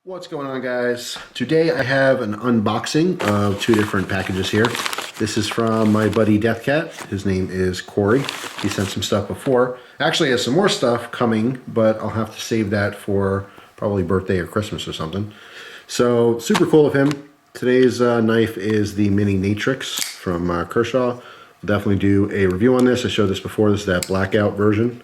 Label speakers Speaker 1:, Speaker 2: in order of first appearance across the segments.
Speaker 1: What's going on, guys? Today I have an unboxing of two different packages here. This is from my buddy Deathcat. His name is Cori. He sent some stuff before. Actually, he has some more stuff coming, but I'll have to save that for probably birthday or Christmas or something. So, super cool of him. Today's knife is the mini Natrix from Kershaw. We'll definitely do a review on this. I showed this before. This is that blackout version,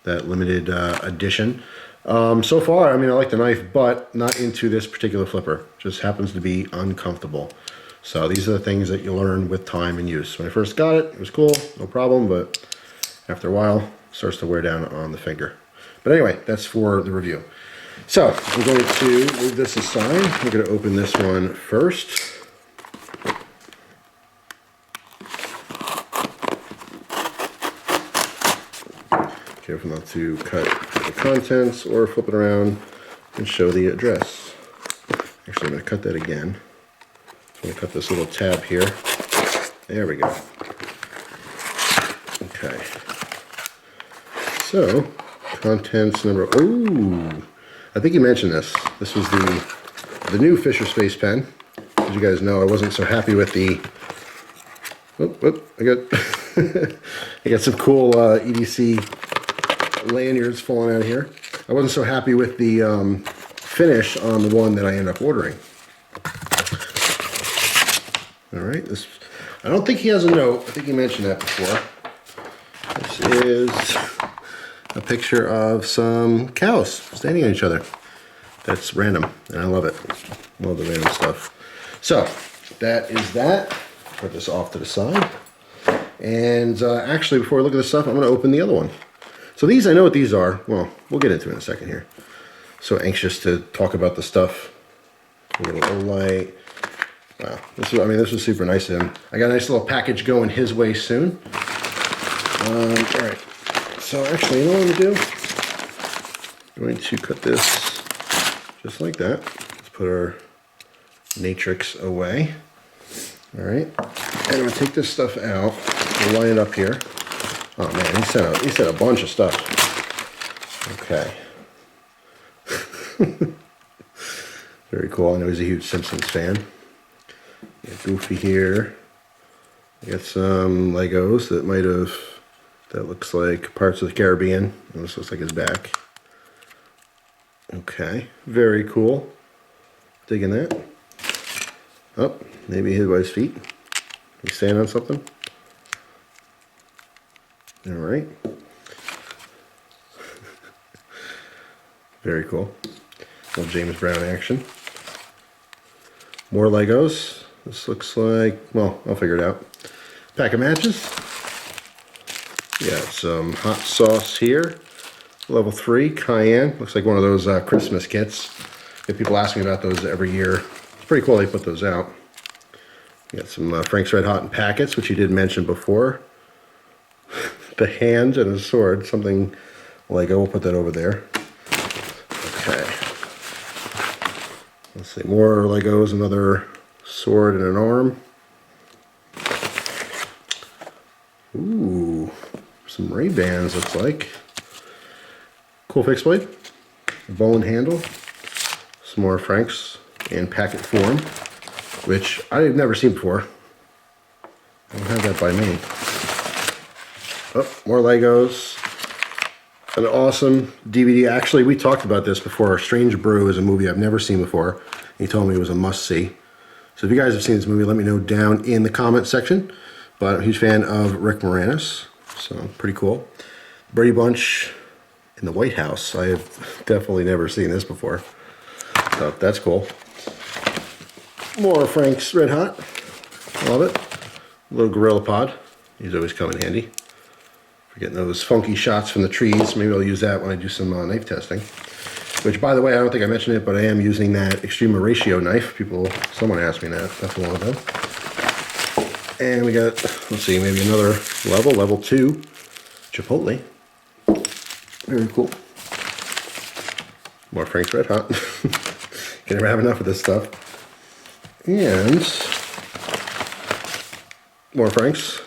Speaker 1: that limited edition. So far, I mean, I like the knife, but not into this particular flipper. Just happens to be uncomfortable. So these are the things that you learn with time and use. When I first got it, it was cool, no problem, but after a while, it starts to wear down on the finger. But anyway, that's for the review. So I'm going to move this aside. We're going to open this one first. Careful not to cut the contents or flip it around and show the address. Actually, I'm going to cut that again. I'm going to cut this little tab here. There we go. Okay. So, contents number... Ooh! I think you mentioned this. This was the new Fisher Space pen. As you guys know, I wasn't so happy with the... I got some cool EDC lanyards falling out of here. I wasn't so happy with the finish on the one that I ended up ordering. Alright, this, I don't think he has a note. I think he mentioned that before. This is a picture of some cows standing on each other. That's random, and I love it. Love the random stuff. So, that is that. Put this off to the side. And actually, before I look at this stuff, I'm going to open the other one. So these, I know what these are. Well, we'll get into it in a second here. So anxious to talk about the stuff. A little light. Wow, this was super nice of him. I got a nice little package going his way soon. All right. So actually, you know what I'm going to do? I'm going to cut this just like that. Let's put our Natrix away. All right. And I'm going to take this stuff out. We'll line it up here. Oh man, he sent a bunch of stuff. Okay. Very cool. I know he's a huge Simpsons fan. Goofy here. I got some Legos that looks like Parts of the Caribbean. This looks like his back. Okay, very cool. Digging that. Oh, maybe hit by his feet. He's standing on something. All right. Very cool. Little James Brown action. More Legos. This looks like, well, I'll figure it out. Pack of matches. Yeah, some hot sauce here. Level 3, Cayenne. Looks like one of those Christmas kits. If people ask me about those every year. It's pretty cool they put those out. We got some Frank's Red Hot in packets, which you did mention before. The hand and a sword, something Lego. We'll put that over there. Okay. Let's see, more Legos, another sword and an arm. Ooh, some Ray-Bans looks like. Cool fixed blade. A bow and handle. Some more Frank's in packet form, which I've never seen before. I don't have that by me. Oh, more Legos. An awesome DVD. Actually, we talked about this before. Strange Brew is a movie I've never seen before. He told me it was a must-see. So if you guys have seen this movie, let me know down in the comment section. But I'm a huge fan of Rick Moranis, so pretty cool. Brady Bunch in the White House. I have definitely never seen this before. So that's cool. More Frank's Red Hot. Love it. A little Gorilla Pod. These always come in handy. For getting those funky shots from the trees. Maybe I'll use that when I do some knife testing. Which, by the way, I don't think I mentioned it, but I am using that Extrema Ratio knife. Someone asked me that not too long ago. And we got, let's see, maybe another level 2, Chipotle. Very cool. More Frank's Red Hot. Can never have enough of this stuff. And more Frank's.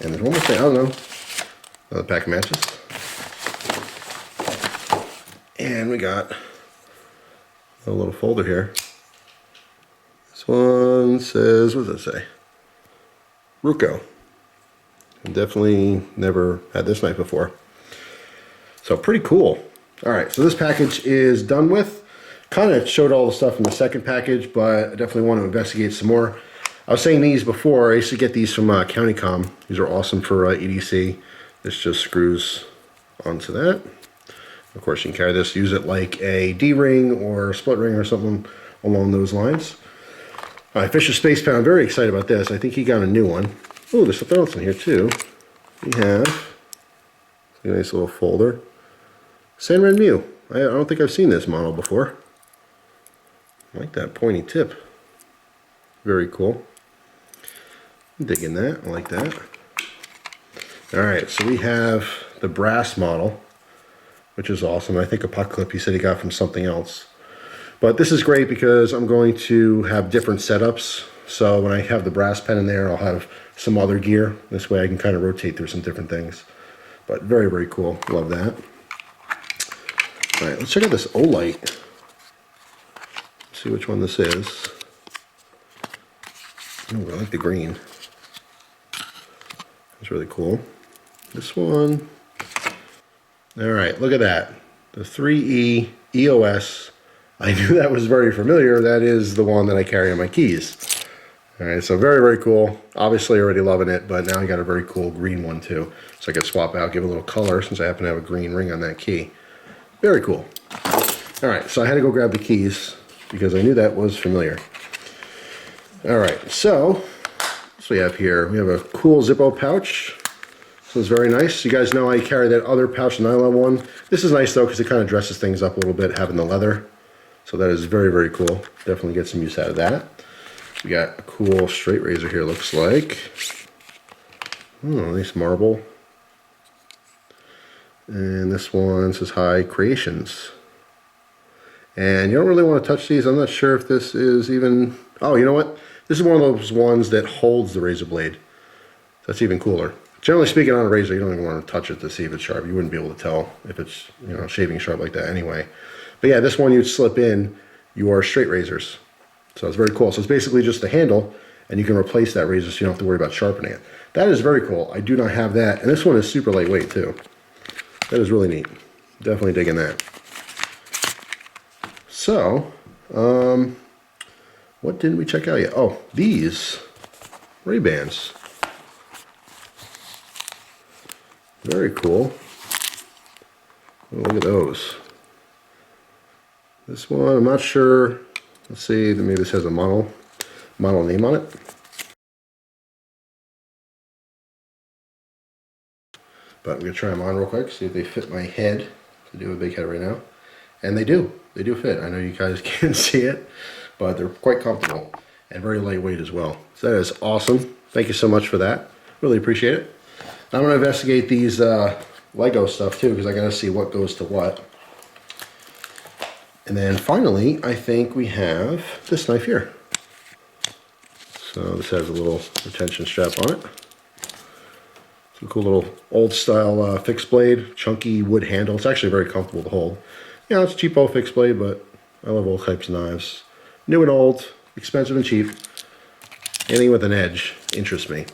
Speaker 1: And there's one more thing, I don't know. Another pack of matches. And we got A little folder here. This one says, what does it say? Ruco. Definitely never had this knife before. So pretty cool. All right, so this package is done with. Kind of showed all the stuff in the second package, but I definitely want to investigate some more. I was saying these before. I used to get these from CountyCom. These are awesome for EDC. This just screws onto that. Of course, you can carry this, use it like a D-ring or a split ring or something along those lines. All right, Fisher Space Pound. I'm very excited about this. I think he got a new one. Oh, there's something else in here too. We have a nice little folder. San Ren Mew. I don't think I've seen this model before. I like that pointy tip. Very cool. I'm digging that. I like that. Alright, so we have the brass model, which is awesome. I think a puck clip he said he got from something else. But this is great because I'm going to have different setups. So when I have the brass pen in there, I'll have some other gear. This way I can kind of rotate through some different things. But very, very cool. Love that. Alright, let's check out this Olight. See which one this is. Ooh, I like the green. It's really cool. This one. Alright, look at that. The 3E EOS. I knew that was very familiar. That is the one that I carry on my keys. Alright, so very, very cool. Obviously already loving it, but now I got a very cool green one too. So I could swap out, give a little color since I happen to have a green ring on that key. Very cool. Alright, so I had to go grab the keys because I knew that was familiar. Alright, so what we have here? We have a cool Zippo pouch. So it's very nice. You guys know I carry that other pouch, the nylon one. This is nice though because it kind of dresses things up a little bit, having the leather. So that is very, very cool. Definitely get some use out of that. We got a cool straight razor here, looks like. Oh, nice marble. And this one says Hi Creations. And you don't really want to touch these. I'm not sure if this is even... Oh, you know what? This is one of those ones that holds the razor blade. That's even cooler. Generally speaking, on a razor, you don't even want to touch it to see if it's sharp. You wouldn't be able to tell if it's, you know, shaving sharp like that anyway. But yeah, this one you'd slip in your straight razors. So it's very cool. So it's basically just the handle, and you can replace that razor so you don't have to worry about sharpening it. That is very cool. I do not have that. And this one is super lightweight too. That is really neat. Definitely digging that. So, what didn't we check out yet? Oh, these Ray-Bans. Very cool. Oh, look at those. This one, I'm not sure. Let's see, maybe this has a model name on it. But I'm going to try them on real quick, see if they fit my head. I do have a big head right now. And they do. They do fit. I know you guys can't see it, but they're quite comfortable and very lightweight as well. So that is awesome. Thank you so much for that. Really appreciate it. Now I'm going to investigate these Lego stuff too, because I got to see what goes to what. And then finally, I think we have this knife here. So this has a little retention strap on it. Some cool little old style fixed blade, chunky wood handle. It's actually very comfortable to hold. You know, it's a cheapo fixed blade, but I love all types of knives. New and old, expensive and cheap. Anything with an edge interests me.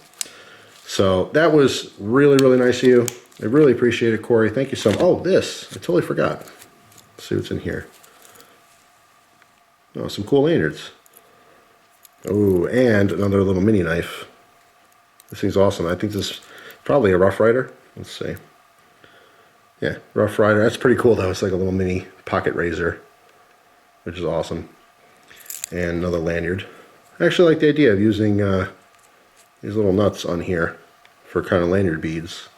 Speaker 1: So that was really, really nice of you. I really appreciate it, Corey. Thank you so much. Oh, this, I totally forgot. Let's see what's in here. Oh, some cool lanyards. Oh, and another little mini knife. This thing's awesome. I think this is probably a Rough Rider. Let's see. Yeah, Rough Rider. That's pretty cool though. It's like a little mini pocket razor, which is awesome. And another lanyard. I actually like the idea of using these little nuts on here for kind of lanyard beads.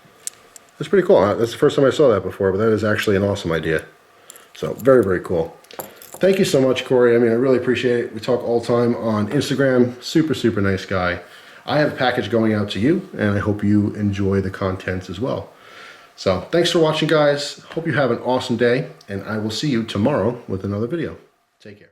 Speaker 1: That's pretty cool. That's the first time I saw that before, but that is actually an awesome idea. So very, very cool. Thank you so much, Corey. I mean, I really appreciate it. We talk all the time on Instagram. Super, super nice guy. I have a package going out to you, and I hope you enjoy the contents as well. So thanks for watching, guys. Hope you have an awesome day, and I will see you tomorrow with another video. Take care.